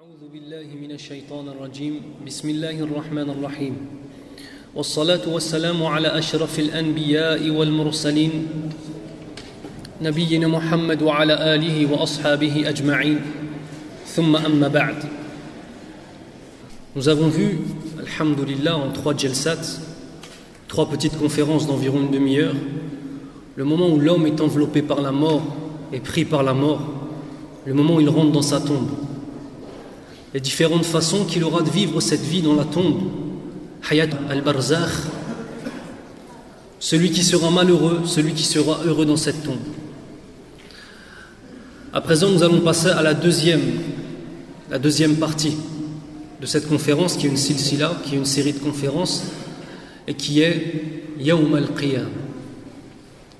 أعوذ بالله من الشيطان الرجيم بسم الله الرحمن الرحيم والصلاة والسلام على أشرف الأنبياء والمرسلين نبينا محمد وعلى آله وأصحابه أجمعين ثم أما بعد. Nous avons vu, alhamdulillah, en 3 jalsat, 3 petites conférences d'environ une demi-heure, le moment où l'homme est enveloppé par la mort et pris par la mort, le moment où il rentre dans sa tombe, les différentes façons qu'il aura de vivre cette vie dans la tombe, Hayat al-Barzakh, celui qui sera malheureux, celui qui sera heureux dans cette tombe. À présent, nous allons passer à la deuxième partie de cette conférence, qui est une silsila, qui est une série de conférences, et qui est Yawm al-Qiyam,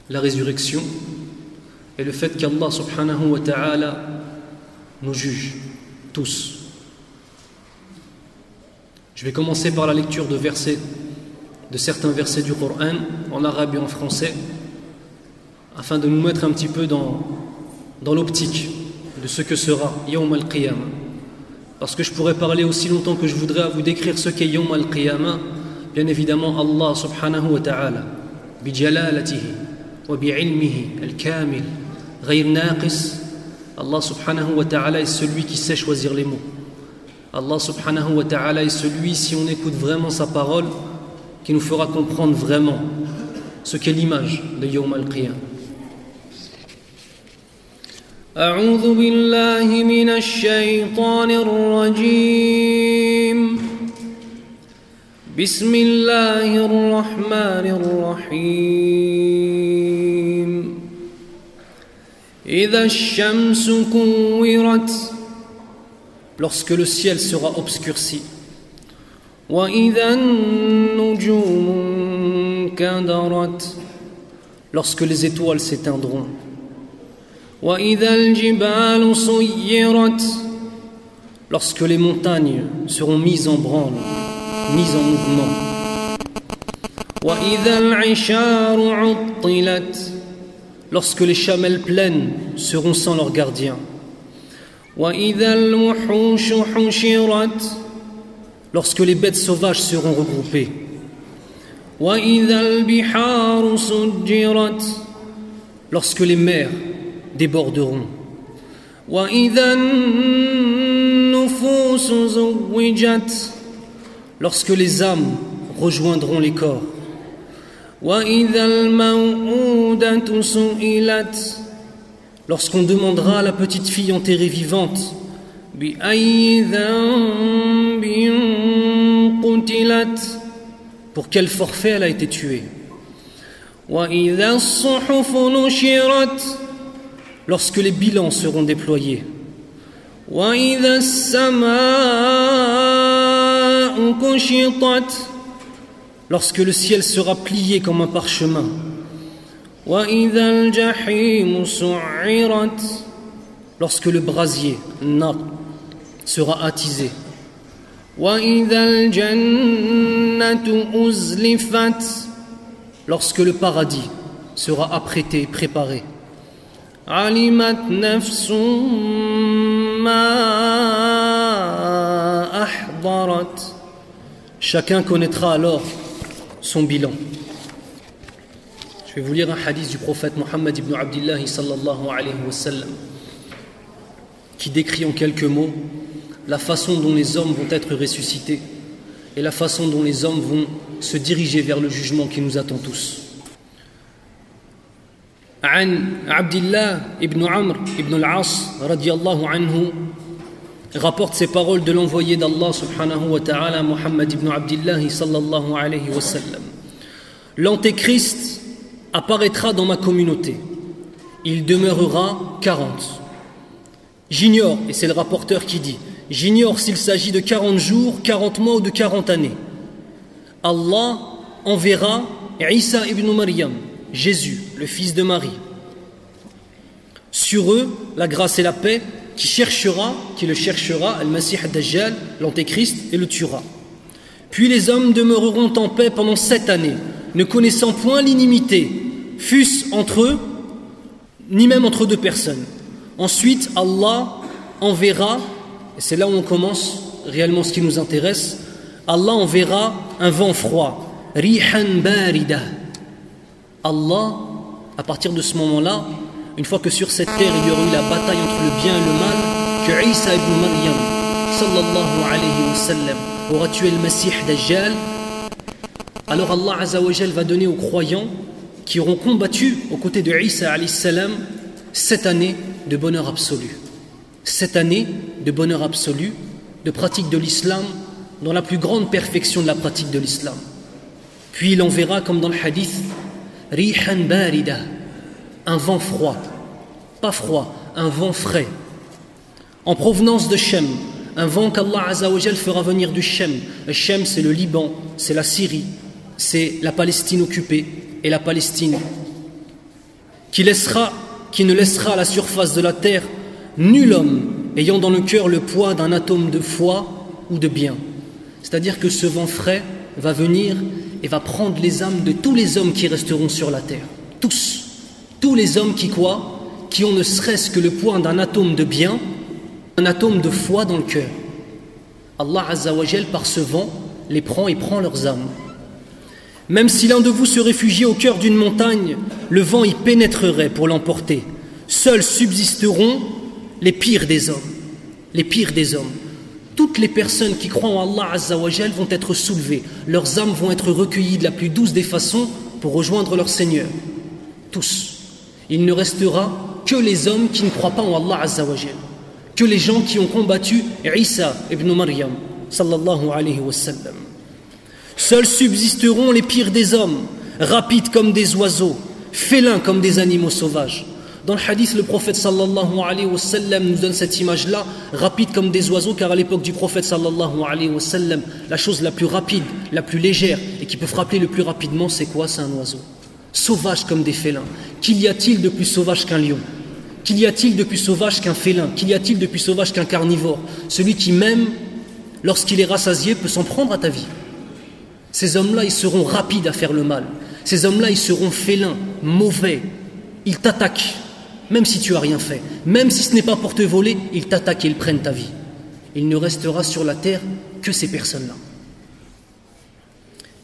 la résurrection, et le fait qu'Allah subhanahu wa ta'ala nous juge tous. Je vais commencer par la lecture de certains versets du Coran, en arabe et en français, afin de nous mettre un petit peu dans l'optique de ce que sera Yawm al-Qiyamah. Parce que je pourrais parler aussi longtemps que je voudrais à vous décrire ce qu'est Yawm al-Qiyamah. Bien évidemment, Allah subhanahu wa ta'ala, bi jalalatihi wa bi ilmihi al-kamil, ghayr naqis, Allah subhanahu wa ta'ala est celui qui sait choisir les mots. Allah subhanahu wa ta'ala est celui, si on écoute vraiment sa parole, qui nous fera comprendre vraiment ce qu'est l'image de Yawm al-Qiyamah. أعوذ بالله من الشيطان الرجيم بسم الله الرحمن الرحيم إذا الشمس كورت lorsque le ciel sera obscurci وإذا النجوم كدرت lorsque les étoiles s'éteindront وَإِذَا الْجِبَالُ سُيِّرَتْ lorsque les montagnes seront mises en branle, mises en mouvement. وَإِذَا الْعِشَارُ عُطِّلَتْ lorsque les chamelles pleines seront sans leur gardien. وَإِذَا الْوُحُوشُ حُشِرَتْ lorsque les bêtes sauvages seront regroupées. وَإِذَا الْبِحَارُ سُجِّرَتْ lorsque les mers déborderont. وَإِذَا النُّفُوسُ زُوِّجَتْ lorsque les âmes rejoindront les corps. وَإِذَا الْمَوْءُودَةُ سُئِلَتْ lorsqu'on demandera à la petite fille enterrée vivante بِأَيِّ ذَنبٍ قُتِلَتْ pour quel forfait elle a été tuée. وَإِذَا الصُّحُفُ نُشِرَتْ lorsque les bilans seront déployés. وَإِذَا السَّمَاءُ كُشِطَتْ lorsque le ciel sera plié comme un parchemin. وَإِذَا الْجَحِيمُ سُعِّرَتْ lorsque le brasier, nar, sera attisé. وَإِذَا الْجَنَّةُ أُزْلِفَتْ lorsque le paradis sera apprêté, préparé. عَلِمَتْ نَفْسٌ مَا أَحْضَرَتْ chacun connaîtra alors son bilan. Je vais vous lire un hadith du prophète Muhammad ibn Abdillah sallallahu alayhi wa sallam qui décrit en quelques mots la façon dont les hommes vont être ressuscités et la façon dont les hommes vont se diriger vers le jugement qui nous attend tous. عن عبد الله ابن عمرو ابن العاص رضي الله عنه rapporte ces paroles de l'envoyé d'Allah subhanahu wa ta'ala Muhammad ibn Abdillah sallallahu alayhi wa sallam. L'antéchrist apparaîtra dans ma communauté, il demeurera 40. J'ignore, et c'est le rapporteur qui dit, j'ignore s'il s'agit de 40 jours, 40 mois ou de 40 années. Allah enverra Isa ibn Maryam, Jésus, le fils de Marie. Sur eux, la grâce et la paix, qui le cherchera, Al-Masih ad-Dajjal, l'Antéchrist, et le tuera. Puis les hommes demeureront en paix pendant 7 années, ne connaissant point l'inimité, fût-ce entre eux, ni même entre 2 personnes. Ensuite, Allah enverra et c'est là où on commence réellement ce qui nous intéresse, Allah enverra un vent froid, rihan barida. Allah, à partir de ce moment-là, une fois que sur cette terre il y aura eu la bataille entre le bien et le mal, que Isa ibn Maryam, sallallahu alayhi wa sallam, aura tué le Messie Dajjal, alors Allah Azza wa Jal va donner aux croyants qui auront combattu aux côtés de Isa alayhi salam 7 années de bonheur absolu. 7 années de bonheur absolu, de pratique de l'islam, dans la plus grande perfection de la pratique de l'islam. Puis il enverra, comme dans le hadith, rihan barida, un vent froid, pas froid, un vent frais, en provenance de Shem, un vent qu'Allah Azza wa Jal fera venir du Shem. Le Shem, c'est le Liban, c'est la Syrie, c'est la Palestine occupée et la Palestine, qui ne laissera à la surface de la terre nul homme ayant dans le cœur le poids d'un atome de foi ou de bien. C'est-à-dire que ce vent frais va venir et va prendre les âmes de tous les hommes qui resteront sur la terre. Tous les hommes qui quoi? Qui ont ne serait-ce que le poids d'un atome de bien, un atome de foi dans le cœur. Allah Azza wa Jal, par ce vent, les prend et prend leurs âmes. Même si l'un de vous se réfugiait au cœur d'une montagne, le vent y pénétrerait pour l'emporter. Seuls subsisteront les pires des hommes. Les pires des hommes. Toutes les personnes qui croient en Allah Azza wa Jal vont être soulevées. Leurs âmes vont être recueillies de la plus douce des façons pour rejoindre leur Seigneur. Tous. Il ne restera que les hommes qui ne croient pas en Allah Azza wa Jal. Que les gens qui ont combattu Isa ibn Maryam, sallallahu alayhi wa sallam. Seuls subsisteront les pires des hommes, rapides comme des oiseaux, félins comme des animaux sauvages. Dans le hadith, le prophète sallallahu alayhi wa sallam nous donne cette image-là, rapide comme des oiseaux, car à l'époque du prophète sallallahu alayhi wa sallam, la chose la plus rapide, la plus légère et qui peut frapper le plus rapidement, c'est quoi? C'est un oiseau. Sauvage comme des félins. Qu'il y a-t-il de plus sauvage qu'un lion? Qu'il y a-t-il de plus sauvage qu'un félin? Qu'il y a-t-il de plus sauvage qu'un carnivore? Celui qui même, lorsqu'il est rassasié, peut s'en prendre à ta vie. Ces hommes-là, ils seront rapides à faire le mal. Ces hommes-là, ils seront félins, mauvais. Ils t'attaquent, même si tu n'as rien fait. Même si ce n'est pas pour te voler, ils t'attaquent et ils prennent ta vie. Il ne restera sur la terre que ces personnes-là.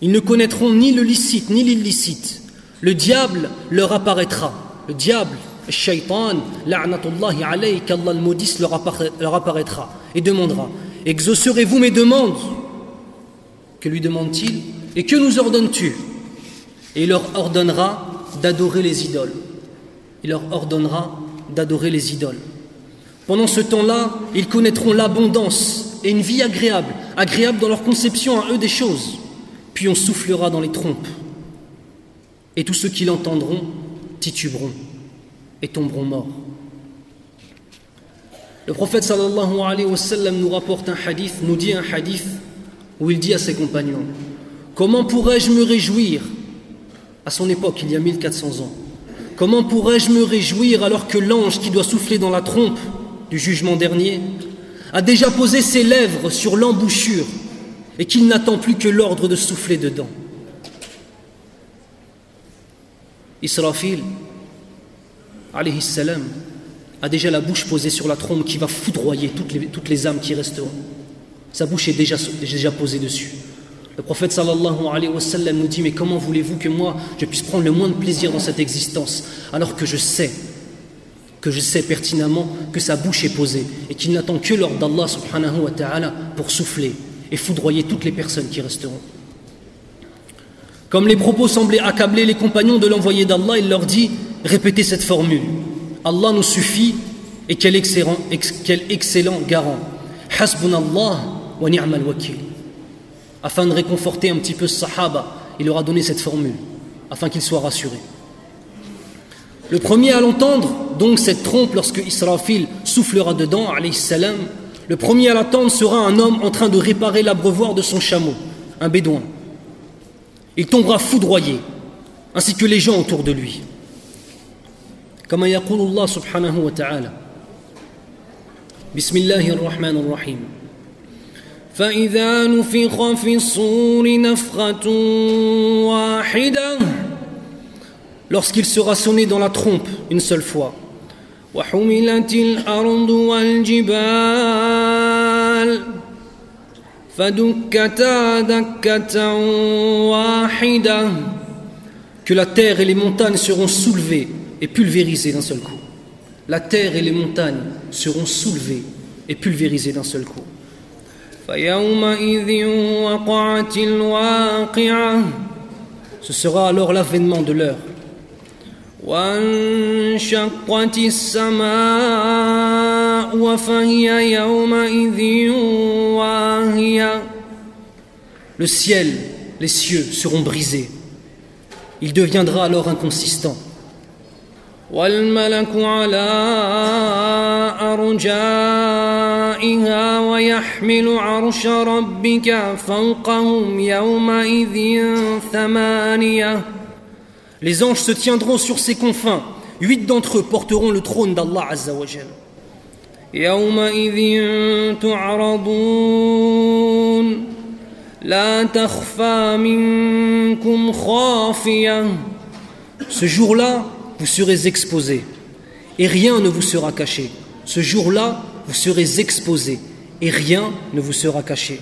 Ils ne connaîtront ni le licite, ni l'illicite. Le diable leur apparaîtra. Le diable, le shaitan, la'natullahi alayhi, qu'Allah le maudisse, leur apparaîtra et demandera: exaucerez-vous mes demandes? Que lui demande-t-il? Et que nous ordonnes-tu? Et il leur ordonnera d'adorer les idoles. Il leur ordonnera d'adorer les idoles. Pendant ce temps-là, ils connaîtront l'abondance et une vie agréable, agréable dans leur conception à eux des choses. Puis on soufflera dans les trompes. Et tous ceux qui l'entendront tituberont et tomberont morts. Le prophète sallallahu alayhi wa sallam nous rapporte un hadith, nous dit un hadith où il dit à ses compagnons: comment pourrais-je me réjouir? À son époque, il y a 1400 ans. Comment pourrais-je me réjouir alors que l'ange qui doit souffler dans la trompe du jugement dernier a déjà posé ses lèvres sur l'embouchure et qu'il n'attend plus que l'ordre de souffler dedans? Israfil, alayhi salam, a déjà la bouche posée sur la trompe qui va foudroyer toutes les âmes qui resteront. Sa bouche est déjà posée dessus. Le prophète sallallahu alayhi wa sallam nous dit: mais comment voulez-vous que moi je puisse prendre le moins de plaisir dans cette existence alors que je sais pertinemment que sa bouche est posée et qu'il n'attend que l'ordre d'Allah subhanahu wa ta'ala pour souffler et foudroyer toutes les personnes qui resteront. Comme les propos semblaient accabler les compagnons de l'envoyé d'Allah, il leur dit: répétez cette formule, Allah nous suffit, et quel excellent garant. Hasbunallah wa ni'mal wakil. Afin de réconforter un petit peu ce sahaba, il leur a donné cette formule, afin qu'ils soient rassurés. Le premier à l'entendre, donc cette trompe, lorsque Israfil soufflera dedans, alayhi salam, le premier à l'entendre sera un homme en train de réparer l'abreuvoir de son chameau, un bédouin. Il tombera foudroyé, ainsi que les gens autour de lui. Comme yaqul Allah subhanahu wa ta'ala, Bismillahir Rahmanir Rahim. فإذا نفخ في الصور نفخة واحدة. Lorsqu'il sera sonné dans la trompe une seule fois. وحملت الأرض والجبال فدكتا دكة واحدة. Que la terre et les montagnes seront soulevées et pulvérisées d'un seul coup. La terre et les montagnes seront soulevées et pulvérisées d'un seul coup. فيومئذ وقعت الواقعة. Ce sera alors l'avènement de l'heure. وانشقت السماء فهي يومئذ واهية. Le ciel, les cieux seront brisés. Il deviendra alors inconsistant. وَالْمَلَكُ عَلَىٰ أَرْجَائِهَا وَيَحْمِلُ عَرْشَ رَبِّكَ فَوْقَهُمْ يَوْمَئِذٍ ثَمَانِيَةٌ. Les anges se tiendront sur ses confins. 8 d'entre eux porteront le trône d'Allah Azza wa Jal. يَوْمَئِذٍ تُعْرَضُونَ لَا تَخْفَى مِنكُمْ خَافِيَةٌ. Ce jour-là, vous serez exposés et rien ne vous sera caché. Ce jour-là, vous serez exposés et rien ne vous sera caché.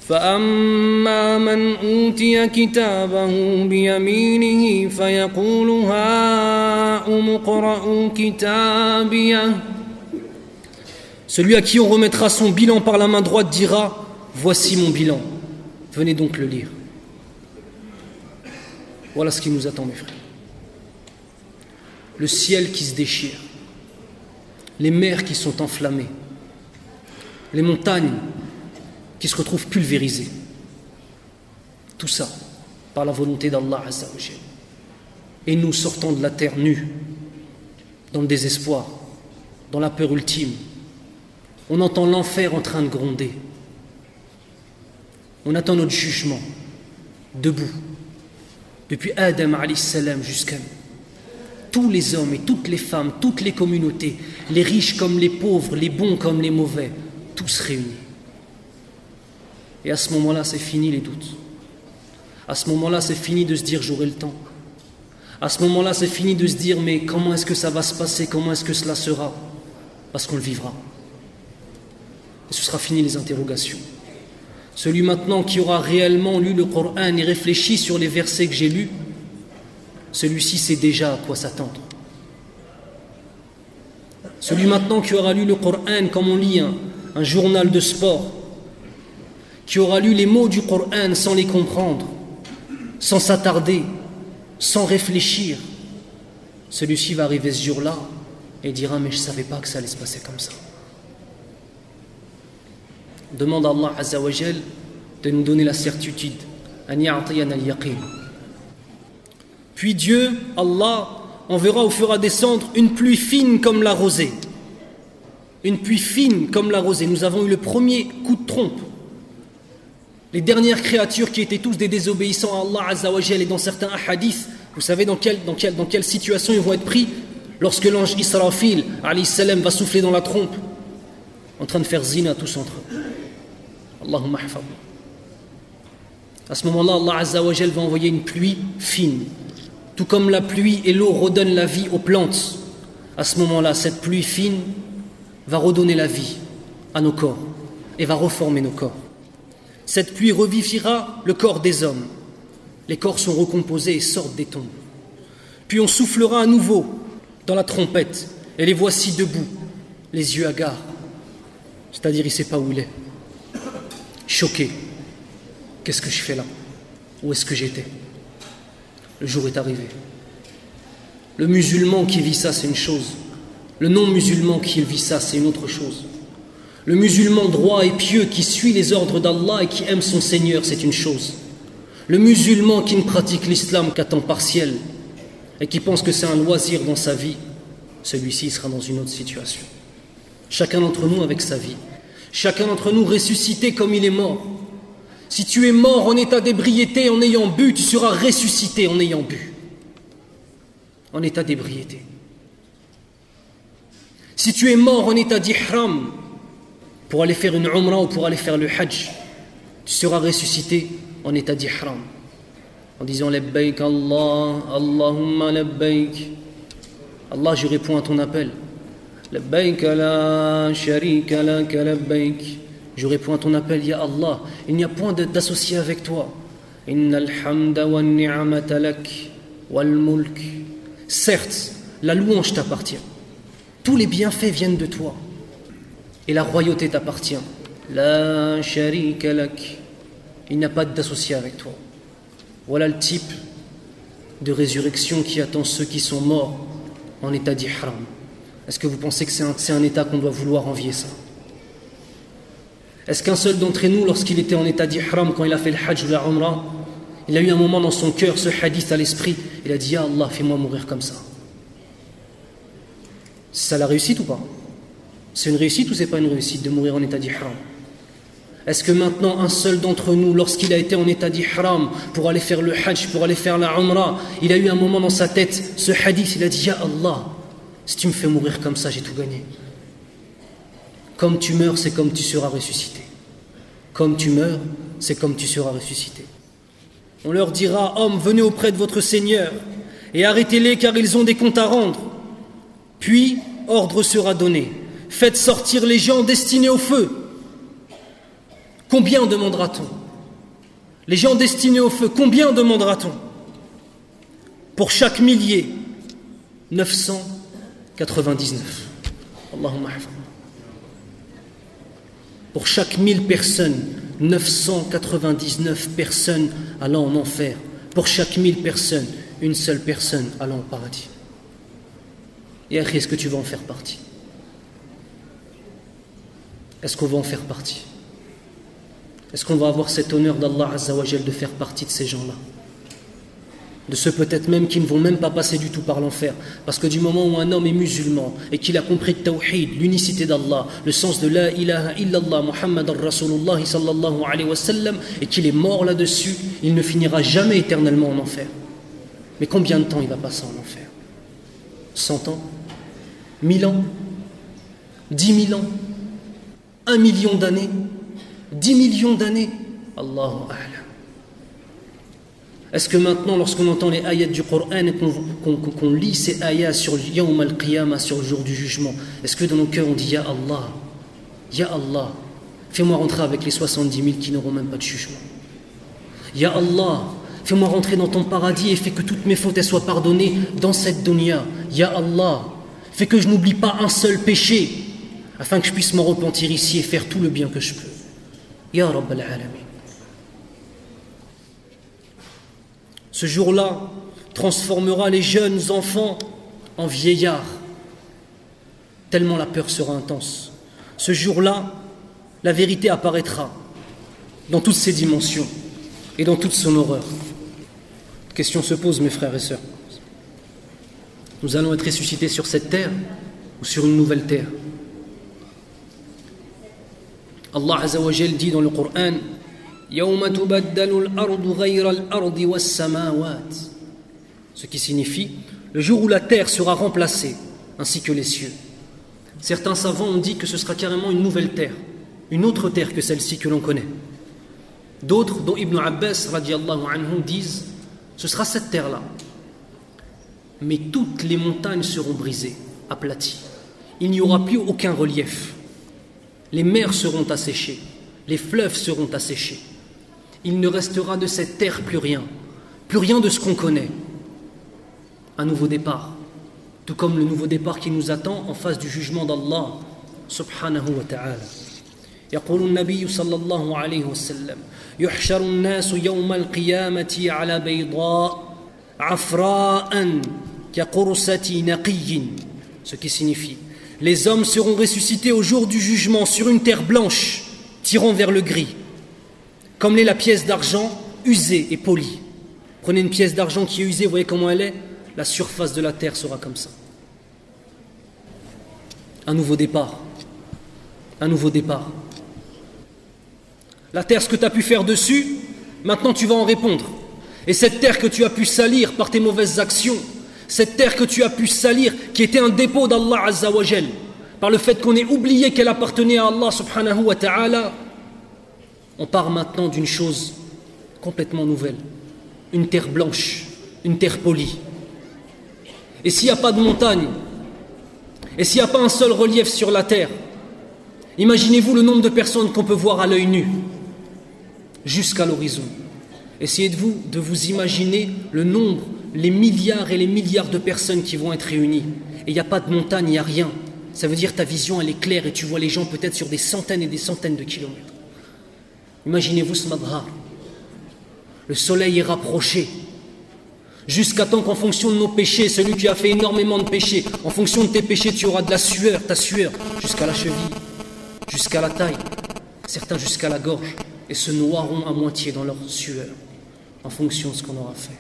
فَأَمَّا مَنْ أُوتِيَ كِتَابَهُ بِيَمِينِهِ فَيَقُولُ هَاؤُمُ اقْرَءُوا كِتَابِيَهْ. Celui à qui on remettra son bilan par la main droite dira: voici mon bilan, venez donc le lire. Voilà ce qui nous attend, mes frères. Le ciel qui se déchire, les mers qui sont enflammées, les montagnes qui se retrouvent pulvérisées. Tout ça par la volonté d'Allah Azza wa Jal. Et nous sortons de la terre nus, dans le désespoir, dans la peur ultime. On entend l'enfer en train de gronder. On attend notre jugement, debout, depuis Adam alayhi salam jusqu'à nous. Tous les hommes et toutes les femmes, toutes les communautés, les riches comme les pauvres, les bons comme les mauvais, tous réunis. Et à ce moment-là, c'est fini les doutes. À ce moment-là, c'est fini de se dire j'aurai le temps. À ce moment-là, c'est fini de se dire mais comment est-ce que ça va se passer, comment est-ce que cela sera? Parce qu'on le vivra. Et ce sera fini les interrogations. Celui maintenant qui aura réellement lu le Coran et réfléchi sur les versets que j'ai lus, celui-ci sait déjà à quoi s'attendre. Celui maintenant qui aura lu le Coran comme on lit un journal de sport, qui aura lu les mots du Coran sans les comprendre, sans s'attarder, sans réfléchir, celui-ci va arriver ce jour-là et dira mais je ne savais pas que ça allait se passer comme ça. Demande à Allah Azza wa Jal de nous donner la certitude. Puis Dieu, Allah, enverra ou fera descendre une pluie fine comme la rosée. Une pluie fine comme la rosée. Nous avons eu le premier coup de trompe. Les dernières créatures qui étaient tous des désobéissants à Allah Azza wa Jal, et dans certains hadiths, vous savez dans quelle situation ils vont être pris lorsque l'ange Israfil alayhi salam va souffler dans la trompe, en train de faire zina tous entre eux. Allahumma hafadh. À ce moment-là, Allah Azza wa Jal va envoyer une pluie fine. Tout comme la pluie et l'eau redonnent la vie aux plantes, à ce moment-là, cette pluie fine va redonner la vie à nos corps et va reformer nos corps. Cette pluie revivifiera le corps des hommes. Les corps sont recomposés et sortent des tombes. Puis on soufflera à nouveau dans la trompette et les voici debout, les yeux hagards. C'est-à-dire il ne sait pas où il est. Choqué. Qu'est-ce que je fais là? Où est-ce que j'étais? Le jour est arrivé. Le musulman qui vit ça, c'est une chose. Le non-musulman qui vit ça, c'est une autre chose. Le musulman droit et pieux qui suit les ordres d'Allah et qui aime son Seigneur, c'est une chose. Le musulman qui ne pratique l'islam qu'à temps partiel et qui pense que c'est un loisir dans sa vie, celui-ci sera dans une autre situation. Chacun d'entre nous avec sa vie. Chacun d'entre nous ressuscité comme il est mort. Si tu es mort en état d'ébriété en ayant bu, tu seras ressuscité en ayant bu. En état d'ébriété. Si tu es mort en état d'ihram, pour aller faire une umrah ou pour aller faire le hajj, tu seras ressuscité en état d'ihram. En disant labbaik Allah, Allahumma labbaik. Allah, je réponds à ton appel. Labbaik la sharika lak labbaik. Je réponds à ton appel, Ya Allah. Il n'y a point d'associé avec toi. Innal hamda wa ni'mata lak wal mulk. Certes, la louange t'appartient. Tous les bienfaits viennent de toi. Et la royauté t'appartient. La sharika lak. Il n'y a pas d'associé avec toi. Voilà le type de résurrection qui attend ceux qui sont morts en état d'ihram. Est-ce que vous pensez que c'est un état qu'on doit vouloir envier ça? Est-ce qu'un seul d'entre nous, lorsqu'il était en état d'ihram, quand il a fait le hajj ou la umrah, il a eu un moment dans son cœur, ce hadith à l'esprit, il a dit, Ya Allah, fais-moi mourir comme ça. C'est ça la réussite ou pas? C'est une réussite ou c'est pas une réussite de mourir en état d'ihram? Est-ce que maintenant un seul d'entre nous, lorsqu'il a été en état d'ihram pour aller faire le hajj, pour aller faire la umrah, il a eu un moment dans sa tête, ce hadith, il a dit, Ya Allah, si tu me fais mourir comme ça, j'ai tout gagné. Comme tu meurs, c'est comme tu seras ressuscité. Comme tu meurs, c'est comme tu seras ressuscité. On leur dira, hommes, venez auprès de votre Seigneur et arrêtez-les car ils ont des comptes à rendre. Puis, ordre sera donné. Faites sortir les gens destinés au feu. Combien demandera-t-on? Les gens destinés au feu, combien demandera-t-on? Pour chaque millier, 999. Allahumma hafaz. Pour chaque 1000 personnes, 999 personnes allant en enfer. Pour chaque 1000 personnes, une seule personne allant au paradis. Et est-ce que tu vas en faire partie? Est-ce qu'on va en faire partie? Est-ce qu'on va avoir cet honneur d'Allah Azza wa Jal de faire partie de ces gens-là? De ceux peut-être même qui ne vont même pas passer du tout par l'enfer. Parce que du moment où un homme est musulman et qu'il a compris le tawhid, l'unicité d'Allah, le sens de la ilaha illallah Muhammad Rasulullah sallallahu alayhi wa sallam, et qu'il est mort là-dessus, il ne finira jamais éternellement en enfer. Mais combien de temps il va passer en enfer? 100 ans? 1000 ans? 10 000 ans? 1 million d'années? 10 millions d'années? Allahu A'lam. Est-ce que maintenant, lorsqu'on entend les ayats du Coran et qu'on lit ces ayats sur Yawm al-Qiyamah, sur le jour du jugement, est-ce que dans nos cœurs on dit Ya Allah, fais-moi rentrer avec les 70 000 qui n'auront même pas de jugement. Ya Allah, fais-moi rentrer dans ton paradis et fais que toutes mes fautes soient pardonnées dans cette dunya. Ya Allah, fais que je n'oublie pas un seul péché afin que je puisse m'en repentir ici et faire tout le bien que je peux. Ya Rabbal Alamin. Ce jour-là transformera les jeunes enfants en vieillards, tellement la peur sera intense. Ce jour-là, la vérité apparaîtra dans toutes ses dimensions et dans toute son horreur. La question se pose, mes frères et sœurs. Nous allons être ressuscités sur cette terre ou sur une nouvelle terre? Allah Azza wa Jal dit dans le Coran, ce qui signifie le jour où la terre sera remplacée ainsi que les cieux. Certains savants ont dit que ce sera carrément une nouvelle terre, une autre terre que celle-ci que l'on connaît. D'autres, dont Ibn Abbas radiallahu anhu, disent ce sera cette terre-là, mais toutes les montagnes seront brisées, aplaties. Il n'y aura plus aucun relief. Les mers seront asséchées, les fleuves seront asséchés. Il ne restera de cette terre plus rien de ce qu'on connaît. Un nouveau départ, tout comme le nouveau départ qui nous attend en face du jugement d'Allah subhanahu wa ta'ala. يقول النبي صلى الله عليه وسلم يحشر الناس يوم القيامة على بيضاء عفراء كقرصة نقي. Ce qui signifie les hommes seront ressuscités au jour du jugement sur une terre blanche tirant vers le gris, comme l'est la pièce d'argent usée et polie. Prenez une pièce d'argent qui est usée, vous voyez comment elle est? La surface de la terre sera comme ça. Un nouveau départ. Un nouveau départ. La terre, ce que tu as pu faire dessus, maintenant tu vas en répondre. Et cette terre que tu as pu salir par tes mauvaises actions, cette terre que tu as pu salir, qui était un dépôt d'Allah Azza wa Jal, par le fait qu'on ait oublié qu'elle appartenait à Allah subhanahu wa ta'ala, on part maintenant d'une chose complètement nouvelle. Une terre blanche, une terre polie. Et s'il n'y a pas de montagne, et s'il n'y a pas un seul relief sur la terre, Imaginez-vous le nombre de personnes qu'on peut voir à l'œil nu jusqu'à l'horizon. Essayez de vous imaginer le nombre, les milliards et les milliards de personnes qui vont être réunies. Et il n'y a pas de montagne, il n'y a rien. Ça veut dire que ta vision elle est claire et tu vois les gens peut-être sur des centaines et des centaines de kilomètres. Imaginez-vous ce madhar. Le soleil est rapproché. Jusqu'à temps qu'en fonction de nos péchés, celui qui a fait énormément de péchés, en fonction de tes péchés, tu auras de la sueur, ta sueur, jusqu'à la cheville, jusqu'à la taille, certains jusqu'à la gorge, et se noieront à moitié dans leur sueur, en fonction de ce qu'on aura fait.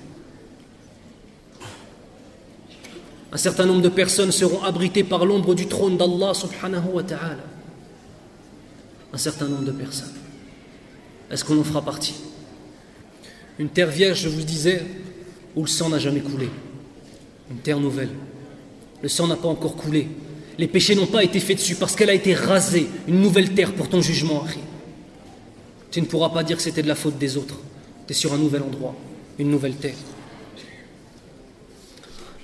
Un certain nombre de personnes seront abritées par l'ombre du trône d'Allah subhanahu wa ta'ala. Un certain nombre de personnes. Est-ce qu'on en fera partie? Une terre vierge, je vous disais, où le sang n'a jamais coulé. Une terre nouvelle. Le sang n'a pas encore coulé. Les péchés n'ont pas été faits dessus parce qu'elle a été rasée. Une nouvelle terre pour ton jugement. Tu ne pourras pas dire que c'était de la faute des autres. Tu es sur un nouvel endroit, une nouvelle terre.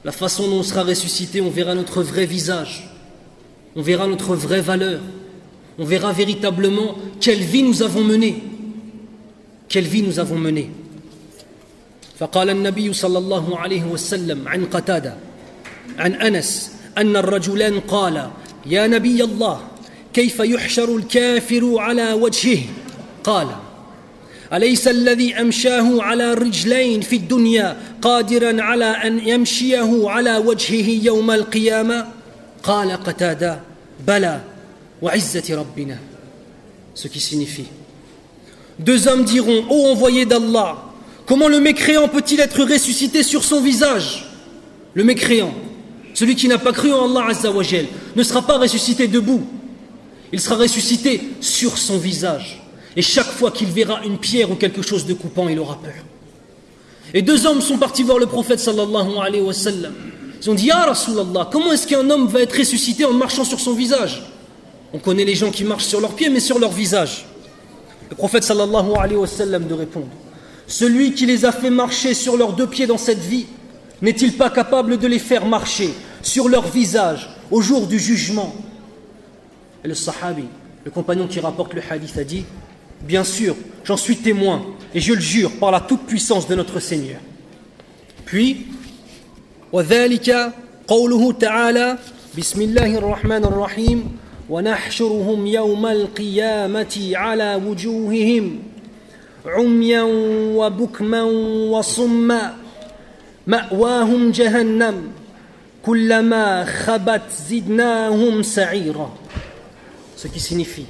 La façon dont on sera ressuscité, on verra notre vrai visage. On verra notre vraie valeur. On verra véritablement quelle vie nous avons menée. Quelle vie nous avons menée. فقال النبي صلى الله عليه وسلم عن قتادة عن أنس أن الرجلان قال يا نبي الله كيف يحشر الكافر على وجهه قال أليس الذي أمشاه على رجلين في الدنيا قادرا على أن يمشيه على وجهه يوم القيامة قال قتادة بلى وعزة ربنا. Ce qui signifie deux hommes diront ô envoyé d'Allah, comment le mécréant peut-il être ressuscité sur son visage? Le mécréant, celui qui n'a pas cru en Allah Azza wa Jal, ne sera pas ressuscité debout. Il sera ressuscité sur son visage. Et chaque fois qu'il verra une pierre ou quelque chose de coupant, il aura peur. Et deux hommes sont partis voir le prophète sallallahu alayhi wa sallam. Ils ont dit, Ya Rasulallah, comment est-ce qu'un homme va être ressuscité en marchant sur son visage? On connaît les gens qui marchent sur leurs pieds, mais sur leur visage. Le prophète sallallahu alayhi wa sallam de répondre, celui qui les a fait marcher sur leurs deux pieds dans cette vie, n'est-il pas capable de les faire marcher sur leur visage au jour du jugement? Et le sahabi, le compagnon qui rapporte le hadith, a dit, bien sûr, j'en suis témoin et je le jure par la toute puissance de notre Seigneur. Puis, وَذَلِكَ قَوْلُهُ تَعَالَى بِسْمِ اللَّهِ الرَّحْمَنِ الرَّحِيمِ وَنَحْشُرُهُمْ يَوْمَ الْقِيَامَةِ عَلَى وُجُوهِهِمْ عُمْيًا وَبُكْمًا وَصُمًّا مَأْوَاهُمْ جَهَنَّمْ كُلَّمَا خَبَتْ زِدْنَاهُمْ سَعِيرًا. Ce qui signifie,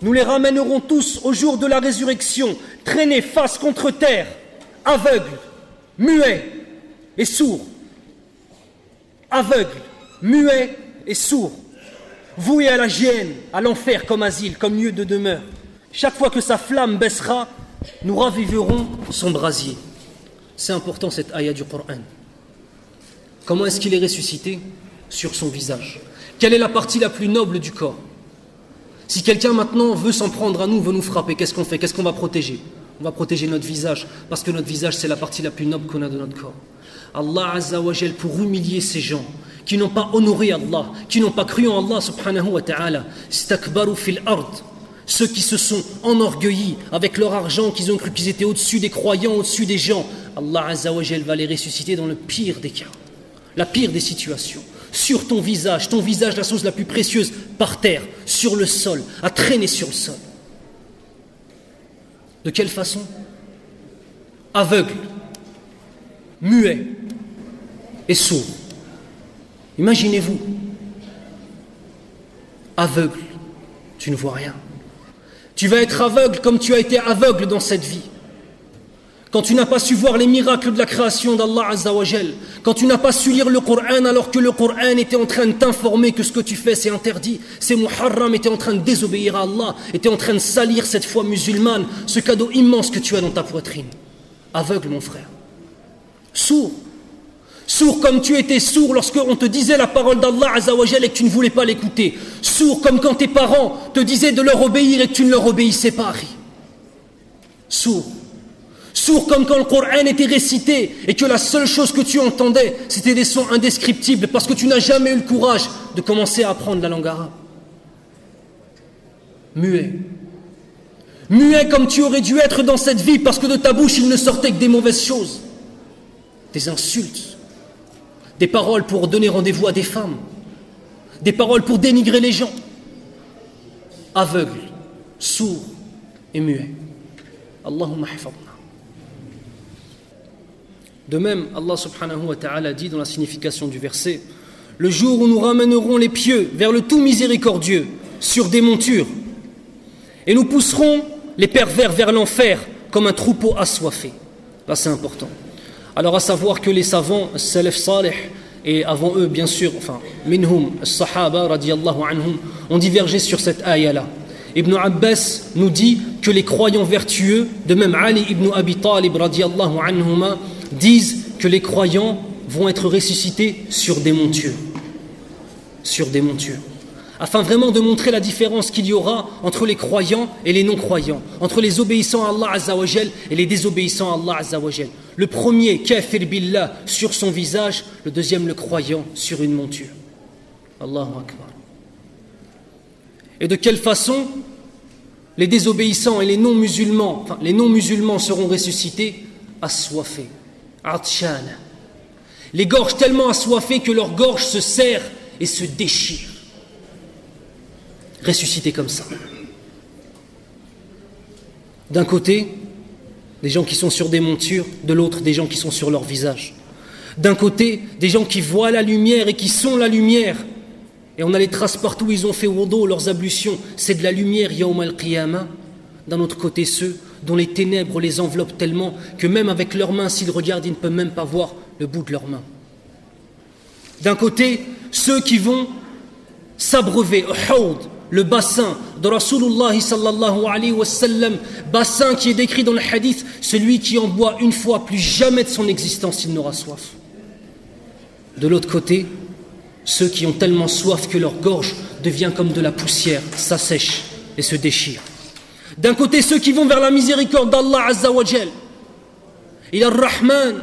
nous les ramènerons tous au jour de la résurrection, traînés face contre terre, aveugles, muets et sourds. Aveugles, muets et sourds, voués à la géhenne, à l'enfer comme asile, comme lieu de demeure. Chaque fois que sa flamme baissera, nous raviverons son brasier. C'est important cette ayah du Coran. Comment est-ce qu'il est ressuscité? Sur son visage. Quelle est la partie la plus noble du corps? Si quelqu'un maintenant veut s'en prendre à nous, veut nous frapper, qu'est-ce qu'on fait? Qu'est-ce qu'on va protéger? On va protéger notre visage, parce que notre visage c'est la partie la plus noble qu'on a de notre corps. Allah Azza wa Jal, pour humilier ces gens qui n'ont pas honoré Allah, qui n'ont pas cru en Allah subhanahu wa ta'ala, istakbaru fil ard, ceux qui se sont enorgueillis avec leur argent, qu'ils ont cru qu'ils étaient au-dessus des croyants, au-dessus des gens, Allah Azza wa Jal va les ressusciter dans le pire des cas, la pire des situations. Sur ton visage, la chose la plus précieuse, par terre, sur le sol, à traîner sur le sol. De quelle façon? Aveugle, muet et sourd. Imaginez-vous, aveugle, tu ne vois rien. Tu vas être aveugle comme tu as été aveugle dans cette vie. Quand tu n'as pas su voir les miracles de la création d'Allah Azza wa Jal, quand tu n'as pas su lire le Coran alors que le Coran était en train de t'informer que ce que tu fais c'est interdit, c'est muharram, était en train de désobéir à Allah, était en train de salir cette foi musulmane, ce cadeau immense que tu as dans ta poitrine. Aveugle mon frère. Sourd. Sourd comme tu étais sourd lorsqu'on te disait la parole d'Allah Azza wa Jal et que tu ne voulais pas l'écouter. Sourd comme quand tes parents te disaient de leur obéir et que tu ne leur obéissais pas. Sourd. Sourd comme quand le Coran était récité et que la seule chose que tu entendais, c'était des sons indescriptibles parce que tu n'as jamais eu le courage de commencer à apprendre la langue arabe. muet. Muet comme tu aurais dû être dans cette vie, parce que de ta bouche il ne sortait que des mauvaises choses, des insultes, des paroles pour donner rendez-vous à des femmes, des paroles pour dénigrer les gens. Aveugle, sourd et muet. Allahumma hafadna. De même, Allah subhanahu wa ta'ala dit dans la signification du verset: le jour où nous ramènerons les pieux vers le tout miséricordieux sur des montures, et nous pousserons les pervers vers l'enfer comme un troupeau assoiffé. Là c'est important. Alors à savoir que les savants, salaf salih, et avant eux bien sûr, minhum, as-sahaba radiyallahu anhum, ont divergé sur cette ayah-là. Ibn Abbas nous dit que les croyants vertueux, de même Ali ibn Abi Talib radiyallahu anhuma, disent que les croyants vont être ressuscités sur des montures. Sur des montures. Afin vraiment de montrer la différence qu'il y aura entre les croyants et les non-croyants, entre les obéissants à Allah Azza wa Jal et les désobéissants à Allah Azza wa Jal. Le premier, kafir billah, sur son visage, le deuxième, le croyant, sur une monture. Allahu Akbar. Et de quelle façon les désobéissants et les non-musulmans, seront ressuscités assoiffés, atshana. Les gorges tellement assoiffées que leur gorge se serre et se déchire. Ressuscités comme ça. D'un côté, des gens qui sont sur des montures, de l'autre, des gens qui sont sur leur visage. D'un côté, des gens qui voient la lumière et qui sont la lumière. Et on a les traces partout où ils ont fait wudu, leurs ablutions, c'est de la lumière, yawm al-qiyamah. D'un autre côté, ceux dont les ténèbres les enveloppent tellement que même avec leurs mains, s'ils regardent, ils ne peuvent même pas voir le bout de leurs mains. D'un côté, ceux qui vont s'abreuver, Uhud, le bassin de Rasulullah sallallahu alayhi wa sallam, bassin qui est décrit dans le hadith, celui qui en boit une fois, plus jamais de son existence il n'aura soif. De l'autre côté, ceux qui ont tellement soif que leur gorge devient comme de la poussière, s'assèche et se déchire. D'un côté, ceux qui vont vers la miséricorde d'Allah Azza wa Jal, il est Ar-Rahman.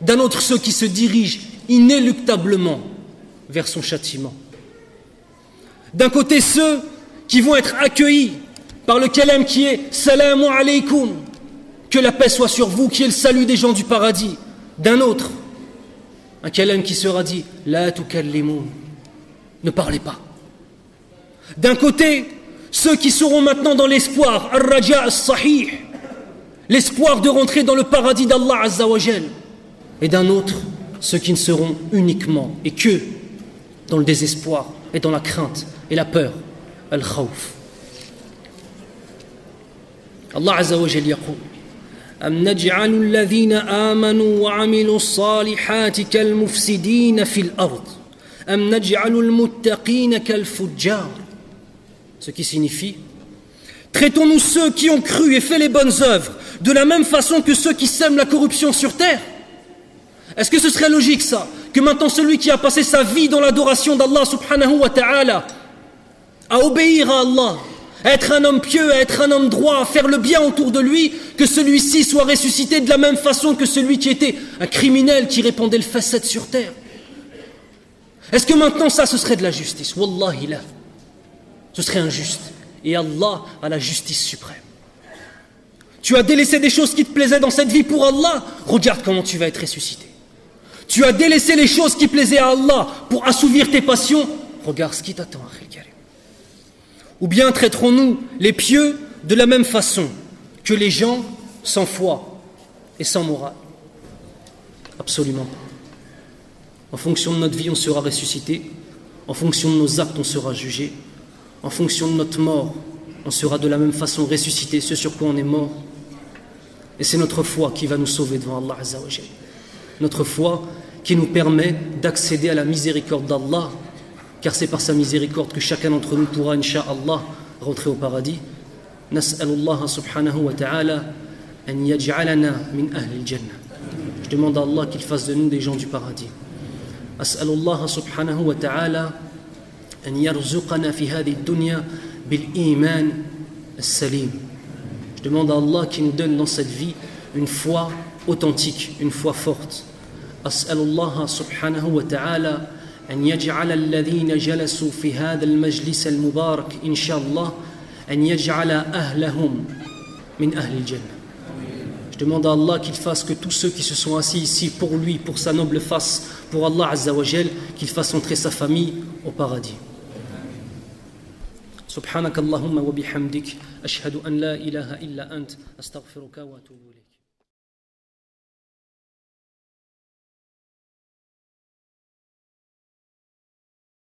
D'un autre, ceux qui se dirigent inéluctablement vers son châtiment. D'un côté, ceux qui vont être accueillis par le kalam qui est Salamu alaykum, que la paix soit sur vous, qui est le salut des gens du paradis. D'un autre, un kalam qui sera dit La tukallimun, ne parlez pas. D'un côté, ceux qui seront maintenant dans l'espoir, Ar-Raja as-Sahih, l'espoir de rentrer dans le paradis d'Allah Azza wa Jal. Et d'un autre, ceux qui ne seront uniquement et que dans le désespoir et dans la crainte et la peur, al-khawf. Allah Azza wa Jal yaqul Am naj'alu alladhina amanu wa 'amilu s-salihati kal-mufsidina fil ard am naj'alu al-muttaqina kal-fujjar. Ce qui signifie: traitons-nous ceux qui ont cru et fait les bonnes œuvres de la même façon que ceux qui sèment la corruption sur terre? Est-ce que ce serait logique ça, que maintenant celui qui a passé sa vie dans l'adoration d'Allah subhanahu wa ta'ala, à obéir à Allah, à être un homme pieux, à être un homme droit, à faire le bien autour de lui, que celui-ci soit ressuscité de la même façon que celui qui était un criminel qui répandait le facette sur terre? Est-ce que maintenant ça, ce serait de la justice? Wallahi la. Ce serait injuste. Et Allah a la justice suprême. Tu as délaissé des choses qui te plaisaient dans cette vie pour Allah, regarde comment tu vas être ressuscité. Tu as délaissé les choses qui plaisaient à Allah pour assouvir tes passions, regarde ce qui t'attend. Ou bien traiterons-nous les pieux de la même façon que les gens sans foi et sans morale? Absolument pas. En fonction de notre vie, on sera ressuscité. En fonction de nos actes, on sera jugé. En fonction de notre mort, on sera de la même façon ressuscité, ce sur quoi on est mort. Et c'est notre foi qui va nous sauver devant Allah Azza wa Jal. Notre foi qui nous permet d'accéder à la miséricorde d'Allah, car c'est par sa miséricorde que chacun d'entre nous pourra, incha'Allah, rentrer au paradis. Nas'alullah subhanahu wa ta'ala an yaj'alana min ahli al-jannah. Je demande à Allah qu'il fasse de nous des gens du paradis. As'alullah subhanahu wa ta'ala أن يرزقنا في هذه الدنيا بالإيمان السليم. Je demande à Allah qu'il nous donne dans cette vie une foi authentique, une foi forte. أسأل الله سبحانه وتعالى أن يجعل الذين جلسوا في هذا المجلس المبارك إن شاء الله أن يجعل أهلهم من أهل الجنة. Je demande à Allah qu'il fasse que tous ceux qui se sont assis ici pour lui, pour sa noble face, pour Allah Azza wa Jal, qu'il fasse entrer sa famille au paradis. سبحانك اللهم وبحمدك أشهد أن لا إله إلا أنت أستغفرك وأتوب إليك.